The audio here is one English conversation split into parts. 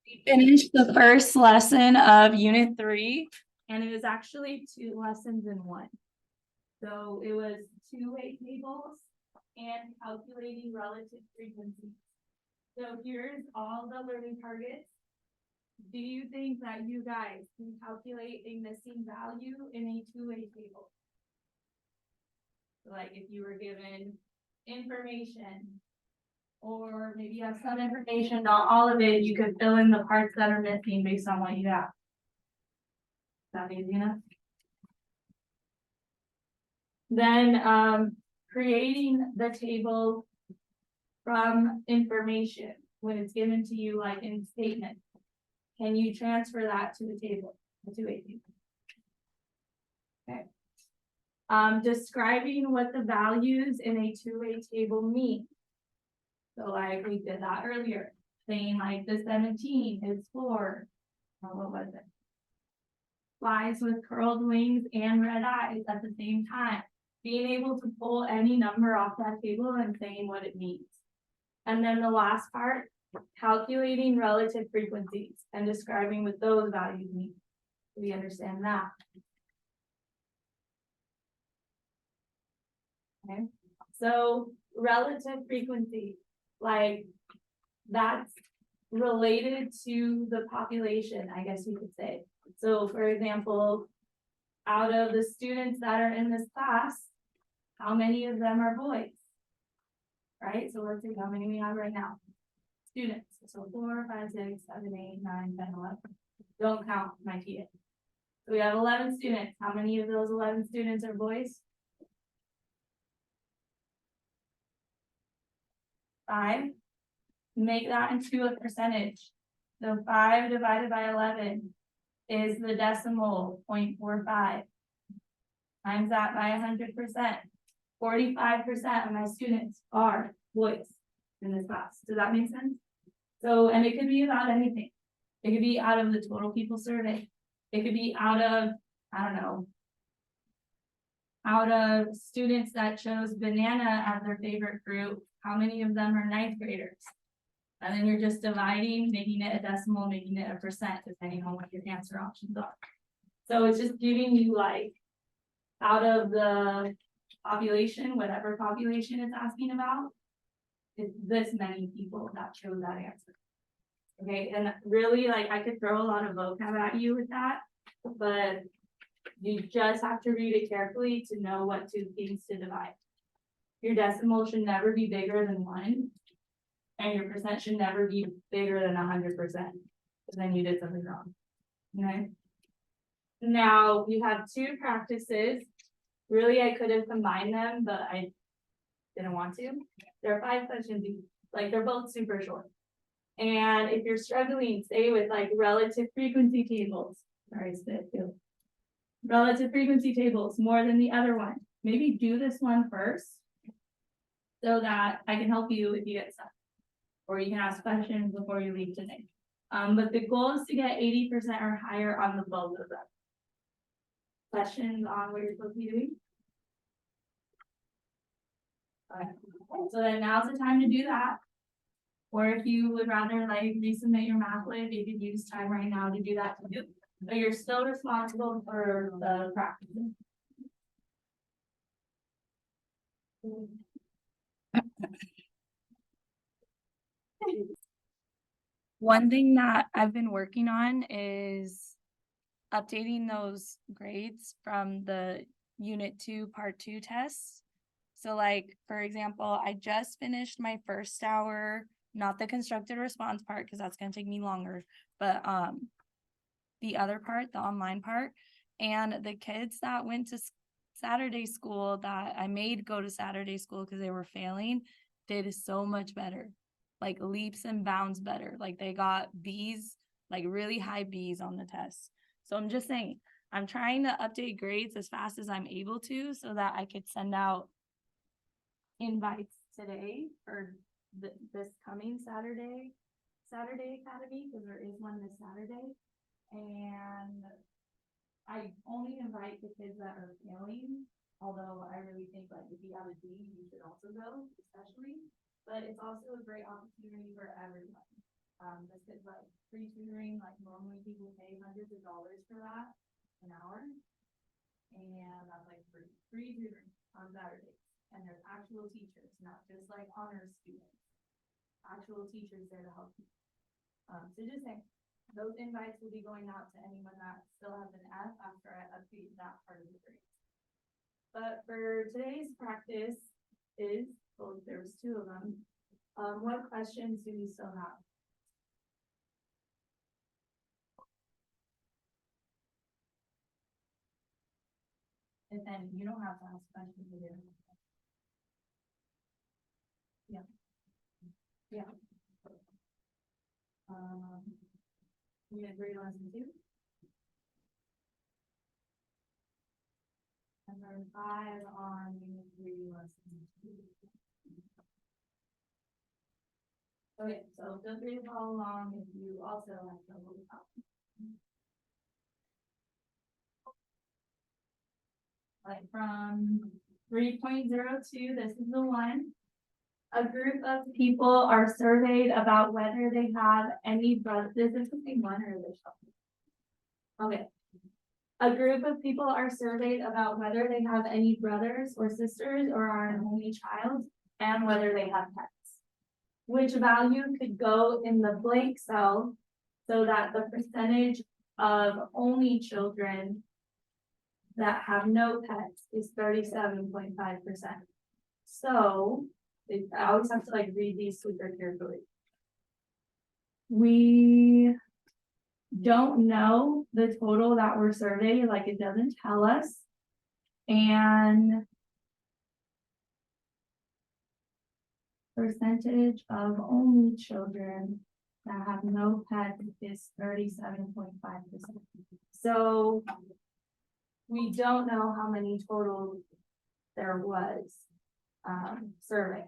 We finished the first lesson of Unit 3, and it is actually 2 lessons in one. So it was two-way tables and calculating relative frequencies. So here's all the learning targets. Do you think that you guys can calculate a missing value in a two-way table? Like if you were given information, or maybe you have some information, not all of it, you could fill in the parts that are missing based on what you have. Is that easy enough? Then creating the table from information when it's given to you, like in statement. Can you transfer that to the table, the two-way table? Okay. Describing what the values in a two-way table mean. So like we did that earlier, saying like the 17 is 4. What was it? Flies with curled wings and red eyes at the same time. Being able to pull any number off that table and saying what it means. And then the last part, calculating relative frequencies and describing what those values mean. We understand that. Okay, so relative frequency, like that's related to the population, I guess you could say. So for example, out of the students that are in this class, how many of them are boys? Right, so let's see how many we have right now. Students, so 4, 5, 6, 7, 8, 9, 10, 11. Don't count my TA. So we have 11 students. How many of those 11 students are boys? 5. Make that into a percentage. So 5 divided by 11 is the decimal 0.45. Times that by 100%. 45% of my students are boys in this class. Does that make sense? So, and it could be about anything. It could be out of the total people survey. It could be out of, I don't know, out of students that chose banana as their favorite fruit. How many of them are 9th graders? And then you're just dividing, making it a decimal, making it a percent, depending on what your answer options are. So it's just giving you like, out of the population, whatever population it's asking about, it's this many people that chose that answer. Okay, and really, like, I could throw a lot of vocab at you with that, but you just have to read it carefully to know what two things to divide. Your decimal should never be bigger than 1, and your percent should never be bigger than 100%, because then you did something wrong. Okay. Now you have 2 practices. Really, I could have combined them, but I didn't want to. There are 5 questions, like they're both super short. And if you're struggling, say with like relative frequency tables, sorry, spit too. Relative frequency tables more than the other one. Maybe do this one first so that I can help you if you get stuck. Or you can ask questions before you leave today. But the goal is to get 80% or higher on the both of them. Questions on what you're supposed to be doing? Okay. So then now's the time to do that. Or if you would rather like resubmit your math lib, you could use time right now to do that too. But you're still responsible for the practice. One thing that I've been working on is updating those grades from the Unit 2 Part 2 tests. So like, for example, I just finished my first hour, not the constructed response part, because that's going to take me longer, but the other part, the online part. And the kids that went to Saturday school that I made go to Saturday school because they were failing did so much better, like leaps and bounds better. Like they got B's, like really high B's on the test. So I'm just saying, I'm trying to update grades as fast as I'm able to so that I could send out invites today for this coming Saturday Academy, because there is one this Saturday. And I only invite the kids that are failing, although I really think like if you have a D, you should also go, especially. But it's also a great opportunity for everyone. This is like free tutoring, like normally people pay hundreds of dollars for that an hour. And that's like free tutoring on Saturdays. And there's actual teachers, not just like honors students. Actual teachers there to help you. So just saying, those invites will be going out to anyone that still has an F after I update that part of the grades. But for today's practice is, well, there's two of them. What questions do we still have? If any, you don't have to ask questions to do. Yeah. Yeah. We agree lesson 2. And then 5 on unit 3 lesson 2. Okay, so feel free to follow along if you also have trouble with that. Like from 3.02, this is the one. A group of people are surveyed about whether they have any brothers. Is this the same one or is it? Okay. A group of people are surveyed about whether they have any brothers or sisters or are an only child and whether they have pets. Which value could go in the blank cell so that the percentage of only children that have no pets is 37.5%. So I always have to like read these super carefully. We don't know the total that we're surveyed, like it doesn't tell us. And percentage of only children that have no pet is 37.5%. So we don't know how many total there was survey.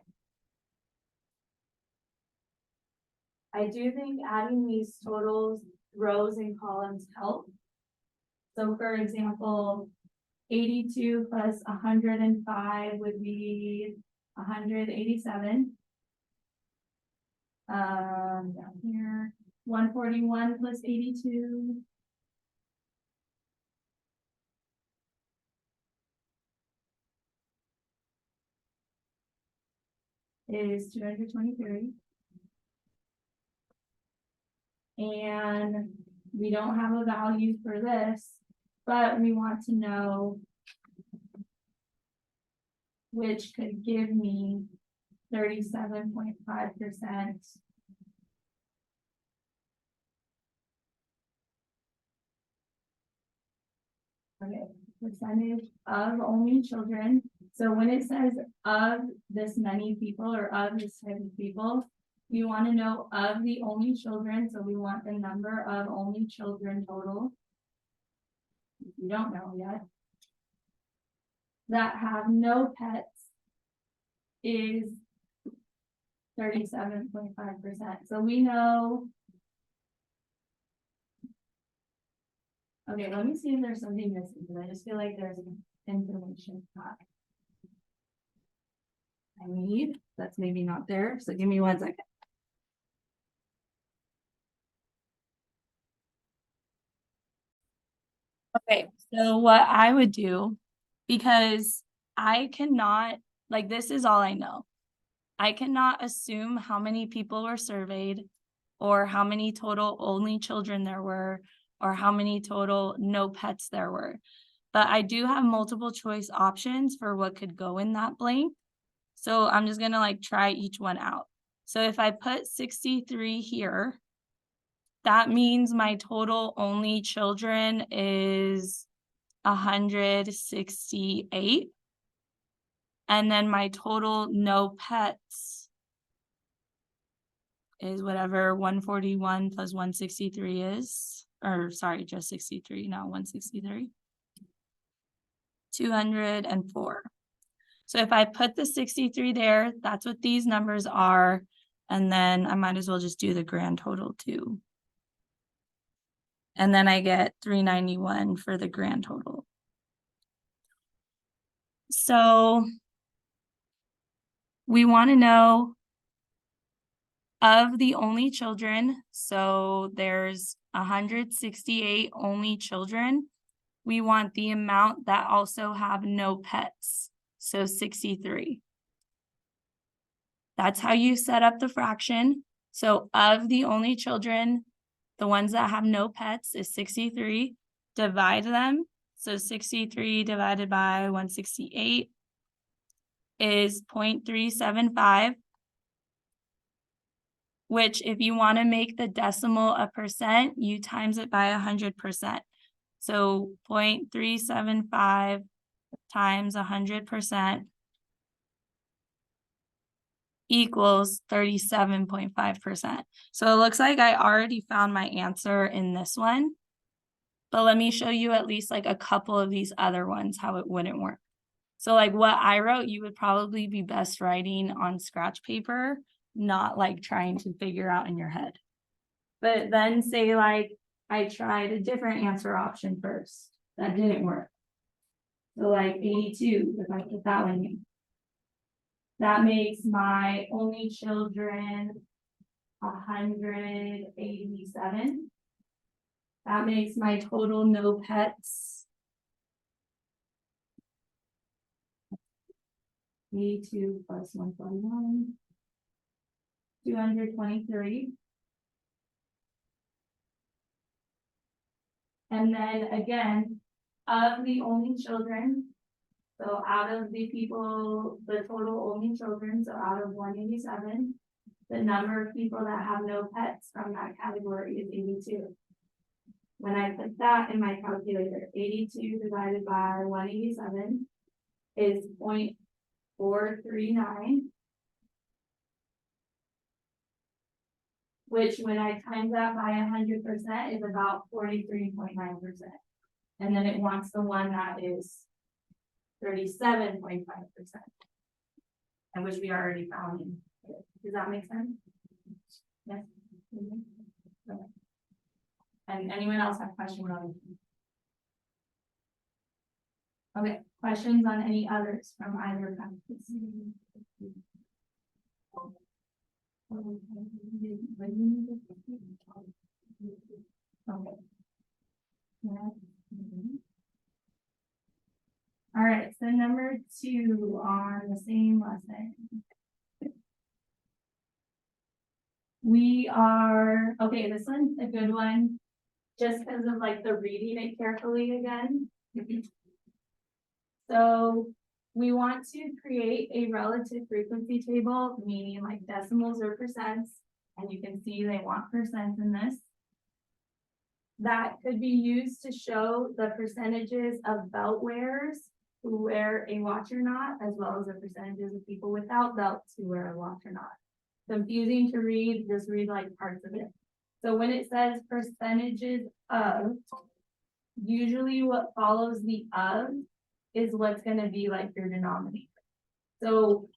I do think adding these totals, rows and columns help. So for example, 82 plus 105 would be 187. Down here, 141 plus 82. Is 223. And we don't have a value for this, but we want to know which could give me 37.5%. Okay, percentage of only children. So when it says of this many people or of this type of people, we want to know of the only children. So we want the number of only children total. We don't know yet. That have no pets is 37.5%. So we know. Okay, let me see if there's something missing because I just feel like there's information I need that's maybe not there. So give me 1 second. Okay, so what I would do, because I cannot, like, this is all I know. I cannot assume how many people were surveyed or how many total only children there were or how many total no pets there were. But I do have multiple choice options for what could go in that blank. So I'm just gonna like try each one out. So if I put 63 here, that means my total only children is 168. And then my total no pets is whatever 141 plus 163 is. Or sorry, just 63, not 163. 204. So if I put the 63 there, that's what these numbers are. And then I might as well just do the grand total too. And then I get 391 for the grand total. So we want to know Of the only children, so there's 168 only children. We want the amount that also have no pets, so 63. That's how you set up the fraction. So of the only children, the ones that have no pets is 63. Divide them. So 63 divided by 168 is 0.375, which if you want to make the decimal a percent, you times it by 100%. So 0.375 times 100% equals 37.5%. So it looks like I already found my answer in this one, but let me show you at least like a couple of these other ones, how it wouldn't work. So like what I wrote, you would probably be best writing on scratch paper, not like trying to figure out in your head. But then say like, I tried a different answer option first, that didn't work. So like 82, if I put that one in. That makes my only children 187. That makes my total no pets 82 plus 141, 223. And then again, of the only children, so out of the people, the total only children, so out of 187, the number of people that have no pets from that category is 82. When I put that in my calculator, 82 divided by 187 is 0.439, which when I times that by 100% is about 43.9%. And then it wants the one that is 37.5%, and which we already found in. Does that make sense? Yes. Okay. And anyone else have questions on it? Okay, questions on any others from either practice? Okay. Yeah. All right, so number 2 on the same lesson. We are, okay, this one's a good one, just because of like the reading it carefully again. So we want to create a relative frequency table, meaning like decimals or percents, and you can see they want percents in this. That could be used to show the percentages of belt wearers who wear a watch or not, as well as the percentages of people without belts who wear a watch or not. Confusing to read, just read like parts of it. So when it says percentages of, usually what follows the of is what's going to be like your denominator. So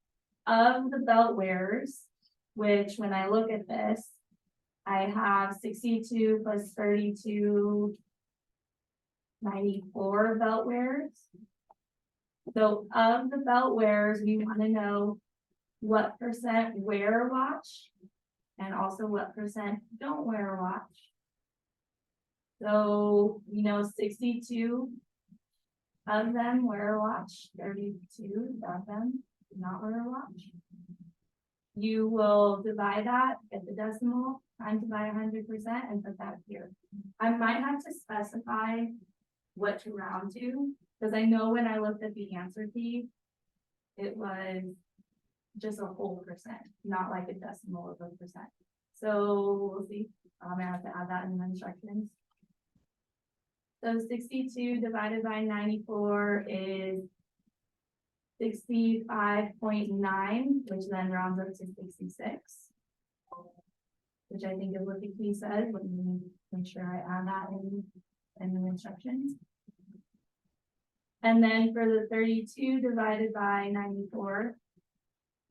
of the belt wearers, which when I look at this, I have 62 plus 32, 94 belt wearers. So of the belt wearers, we want to know what percent wear a watch and also what percent don't wear a watch. So, 62 of them wear a watch, 32 of them do not wear a watch. You will divide that, get the decimal, times by 100% and put that here. I might have to specify what to round to, because I know when I looked at the answer key, it was just a whole percent, not like a decimal of a percent. So we'll see. I'm gonna have to add that in the instructions. So 62 divided by 94 is 65.9, which then rounds up to 66, which I think is what the key says. Let me make sure I add that in the instructions. And then for the 32 divided by 94,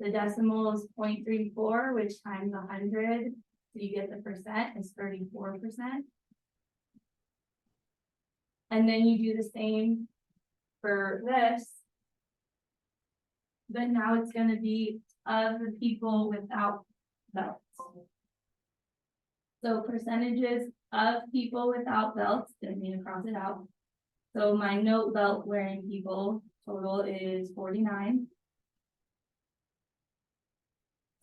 the decimal is 0.34, which times 100, so you get the percent, is 34%. And then you do the same for this, but now it's going to be of the people without belts. So percentages of people without belts, didn't mean to cross it out. So my note belt wearing people total is 49.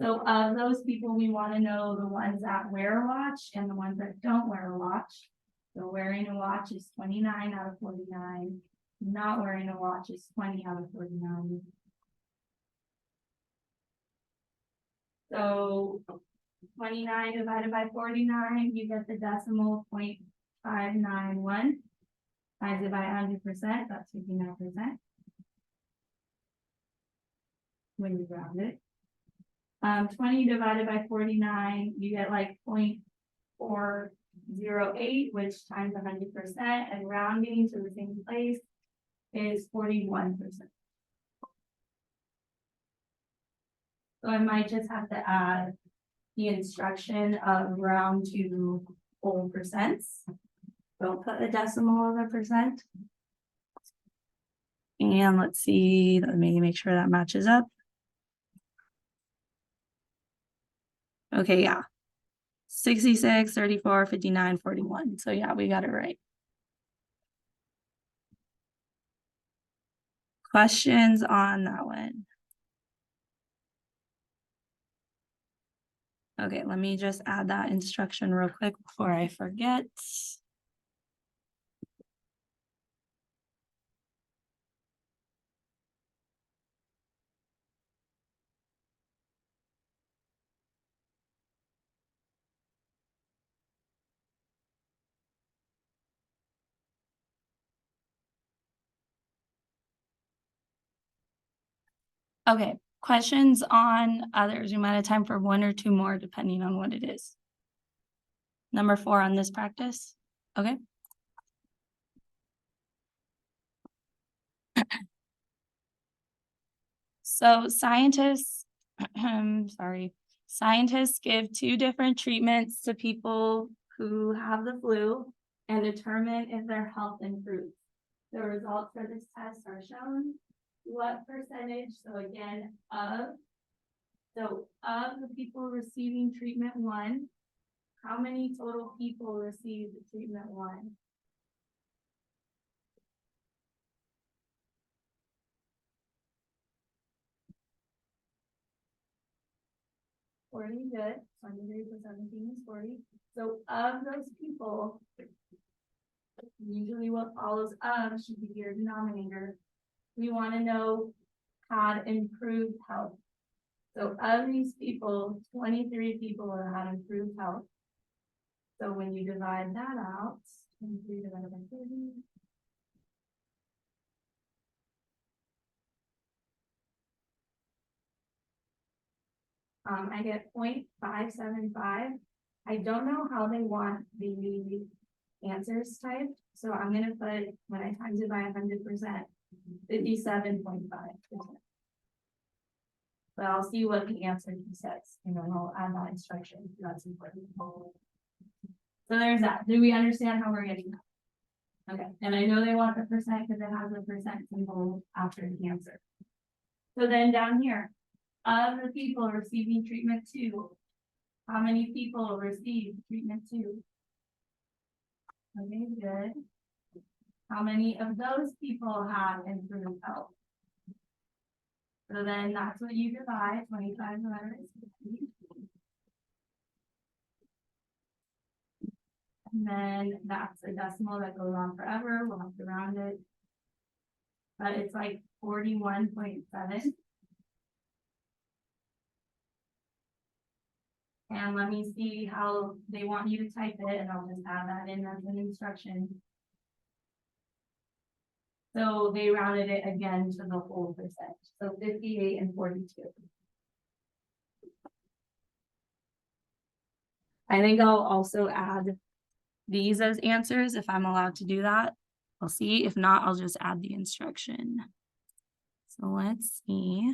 So of those people, we want to know the ones that wear a watch and the ones that don't wear a watch. So wearing a watch is 29 out of 49. Not wearing a watch is 20 out of 49. So 29 divided by 49, you get the decimal 0.591. Times it by 100%, that's 59%. When you round it. 20 divided by 49, you get like 0.408, which times 100%, and rounding to the same place is 41%. So I might just have to add the instruction of round to whole percents. Don't put a decimal of a percent. And let's see, let me make sure that matches up. Okay, yeah. 66, 34, 59, 41. So yeah, we got it right. Questions on that one? Okay, let me just add that instruction real quick before I forget. Okay, questions on others? We might have time for one or two more, depending on what it is. Number 4 on this practice. Okay. So scientists, scientists give 2 different treatments to people who have the flu and determine if their health improves. The results for this test are shown. What percentage, so again, of the people receiving treatment 1, how many total people received treatment 1? Good. 23 to 17 is 40. So of those people, usually what follows of should be your denominator. We want to know had improved health. So of these people, 23 people had improved health. So when you divide that out, 23 divided by 30. I get 0.575. I don't know how they want the answers typed. So I'm going to put, when I times it by 100%, 57.5%. But I'll see what the answer he says, and then I'll add that instruction. That's important. So there's that. Do we understand how we're getting that? Okay, and I know they want the percent because it has a percent symbol after the answer. So then down here, of the people receiving treatment 2, how many people received treatment 2? Okay, good. How many of those people have improved health? So then that's what you divide 25 divided by 60. And then that's a decimal that goes on forever. We'll have to round it. But it's like 41.7. And let me see how they want you to type it, and I'll just add that in as an instruction. So they rounded it again to the whole percent. So 58 and 42. I think I'll also add these as answers if I'm allowed to do that. I'll see. If not, I'll just add the instruction. So let's see.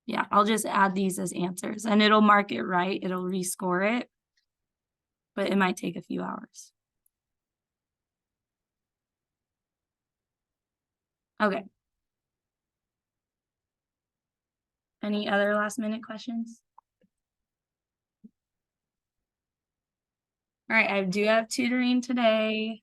Yeah, I'll just add these as answers and it'll mark it right. It'll rescore it, but it might take a few hours. Okay. Any other last minute questions? All right, I do have tutoring today.